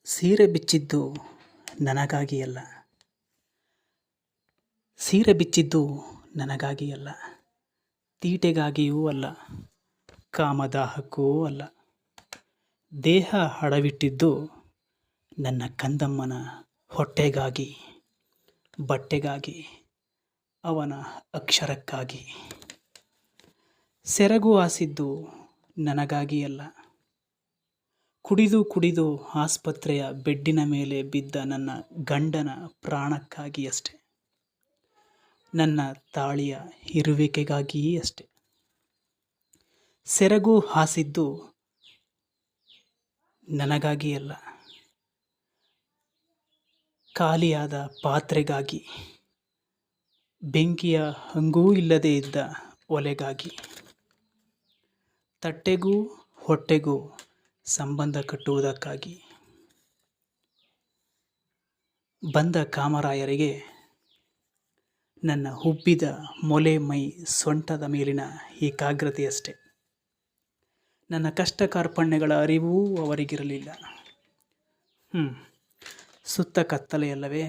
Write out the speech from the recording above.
ಸೀರೆ ಬಿಚ್ಚಿದ್ದು ನನಗಾಗಿ ಅಲ್ಲ. ಸೀರೆ ಬಿಚ್ಚಿದ್ದು ನನಗಾಗಿ ಅಲ್ಲ, ತೀಟೆಗಾಗಿಯೂ ಅಲ್ಲ, ಕಾಮದಾಹಕ್ಕೂ ಅಲ್ಲ. ದೇಹ ಅಡವಿಟ್ಟಿದ್ದು ನನ್ನ ಕಂದಮ್ಮನ ಹೊಟ್ಟೆಗಾಗಿ, ಬಟ್ಟೆಗಾಗಿ, ಅವನ ಅಕ್ಷರಕ್ಕಾಗಿ. ಸೆರಗು ಹಾಸಿದ್ದು ನನಗಾಗಿ ಅಲ್ಲ, ಕುಡಿದು ಕುಡಿದು ಆಸ್ಪತ್ರೆಯ ಬೆಡ್ಡಿನ ಮೇಲೆ ಬಿದ್ದ ನನ್ನ ಗಂಡನ ಪ್ರಾಣಕ್ಕಾಗಿ ಅಷ್ಟೆ. ನನ್ನ ತಾಳಿಯ ಇರುವಿಕೆಗಾಗಿ ಅಷ್ಟೆ. ಸೆರಗು ಹಾಸಿದ್ದು ನನಗಾಗಿ ಅಲ್ಲ, ಖಾಲಿಯಾದ ಪಾತ್ರೆಗಾಗಿ, ಬೆಂಕಿಯ ಹಂಗೂ ಇಲ್ಲದೆ ಇದ್ದ ಒಲೆಗಾಗಿ, ತಟ್ಟೆಗೂ ಹೊಟ್ಟೆಗೂ ಸಂಬಂಧ ಕಟ್ಟುವುದಕ್ಕಾಗಿ. ಬಂದ ಕಾಮರಾಯರಿಗೆ ನನ್ನ ಉಬ್ಬಿದ ಮೊಲೆ ಮೈ ಸೊಂಟದ ಮೇಲಿನ ಏಕಾಗ್ರತೆಯಷ್ಟೆ. ನನ್ನ ಕಷ್ಟ ಕಾರ್ಪಣ್ಯಗಳ ಅರಿವೂ ಅವರಿಗಿರಲಿಲ್ಲ. ಸುತ್ತ ಕತ್ತಲೆಯಲ್ಲವೇ?